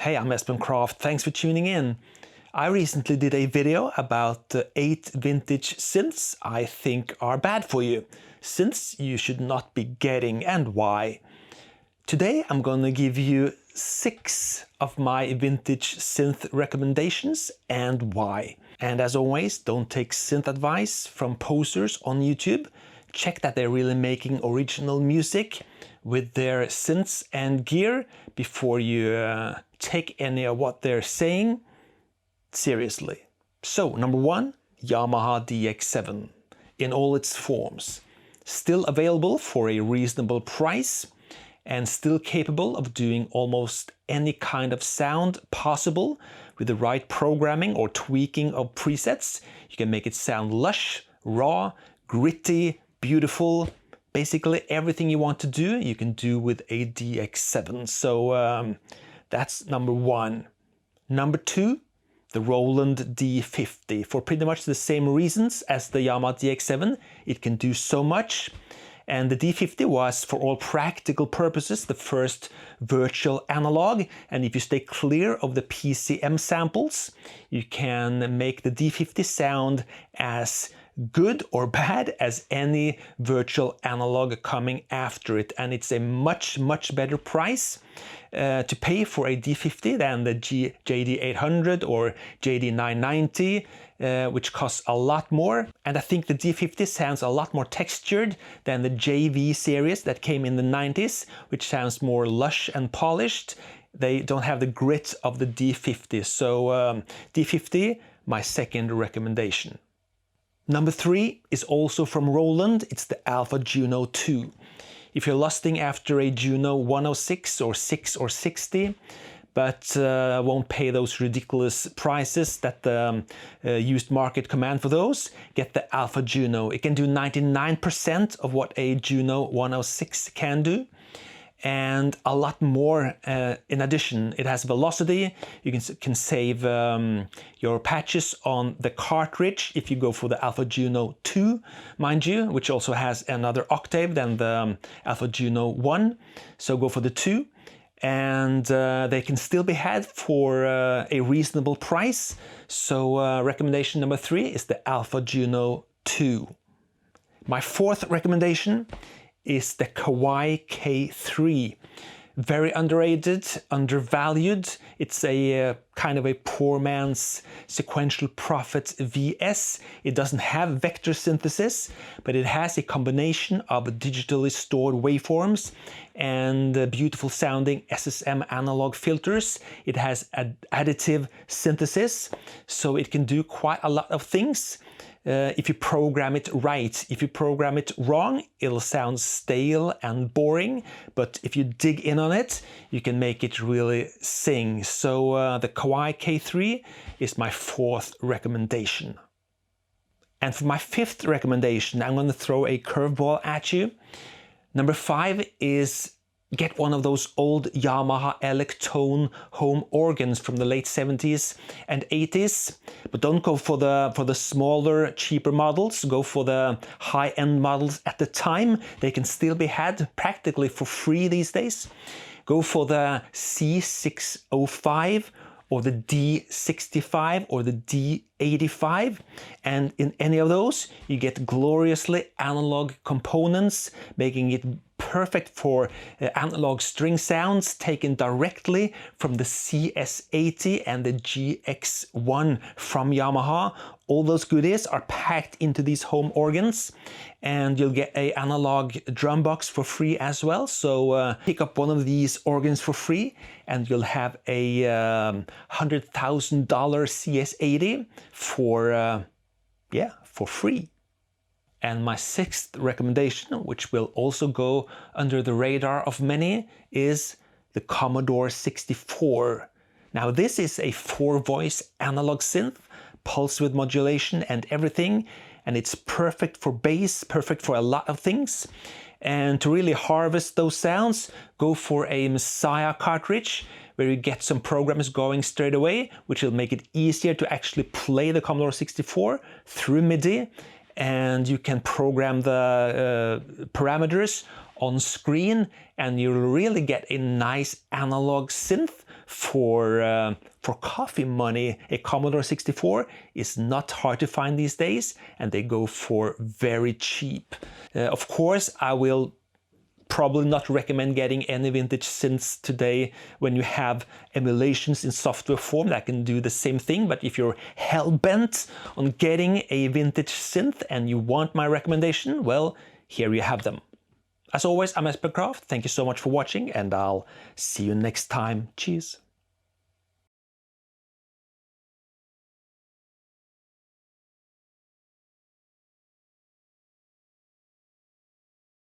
Hey, I'm Espen Kraft. Thanks for tuning in. I recently did a video about 8 vintage synths I think are bad for you. Synths you should not be getting and why. Today I'm going to give you 6 of my vintage synth recommendations and why. And as always, don't take synth advice from posers on YouTube. Check that they're really making original music with their synths and gear before you take any of what they're saying seriously. So, number 1, Yamaha DX7 in all its forms. Still available for a reasonable price and still capable of doing almost any kind of sound possible with the right programming or tweaking of presets. You can make it sound lush, raw, gritty, beautiful. Basically everything you want to do, you can do with a DX7. So that's number 1. Number 2, the Roland D50. For pretty much the same reasons as the Yamaha DX7, it can do so much. And the D50 was, for all practical purposes, the first virtual analog. And if you stay clear of the PCM samples, you can make the D50 sound as good or bad as any virtual analog coming after it. And it's a much better price to pay for a D50 than the JD800 or JD990, which costs a lot more. And I think the D50 sounds a lot more textured than the JV series that came in the 90s, which sounds more lush and polished. They don't have the grit of the D50. So D50, my second recommendation. Number 3 is also from Roland. It's the Alpha Juno 2. If you're lusting after a Juno 106 or 6 or 60, but won't pay those ridiculous prices that the used market command for those, get the Alpha Juno. It can do 99% of what a Juno 106 can do. And a lot more in addition. It has velocity. You can save your patches on the cartridge if you go for the Alpha Juno 2, mind you, which also has another octave than the Alpha Juno 1. So go for the 2. And they can still be had for a reasonable price. So recommendation number 3 is the Alpha Juno 2. My 4th recommendation is the Kawai K3. Very underrated, undervalued. It's a kind of a poor man's sequential prophet VS. It doesn't have vector synthesis, but it has a combination of digitally stored waveforms and beautiful sounding SSM analog filters. It has additive synthesis, so it can do quite a lot of things. If you program it right. If you program it wrong, it'll sound stale and boring, but if you dig in on it, you can make it really sing. So the Kawai K3 is my 4th recommendation. And for my 5th recommendation, I'm going to throw a curveball at you. Number 5 is get one of those old Yamaha Electone home organs from the late 70s and 80s. But don't go for the smaller, cheaper models. Go for the high-end models at the time. They can still be had practically for free these days. Go for the C605 or the D65 or the D85, and in any of those you get gloriously analog components, making it perfect for analog string sounds taken directly from the CS80 and the GX1 from Yamaha. All those goodies are packed into these home organs, and you'll get an analog drum box for free as well. So pick up one of these organs for free and you'll have a $100,000 CS80 for free. And my 6th recommendation, which will also go under the radar of many, is the Commodore 64. Now this is a 4-voice analog synth, pulse width modulation and everything, and it's perfect for bass, perfect for a lot of things. And to really harvest those sounds, go for a Messiah cartridge, where you get some programs going straight away, which will make it easier to actually play the Commodore 64 through MIDI. And you can program the parameters on screen, and you'll really get a nice analog synth for coffee money, a Commodore 64 is not hard to find these days, and they go for very cheap. Of course, I will probably not recommend getting any vintage synths today when you have emulations in software form that can do the same thing. But if you're hell-bent on getting a vintage synth and you want my recommendation, well, here you have them. As always, I'm Espen Kraft. Thank you so much for watching, and I'll see you next time. Cheers.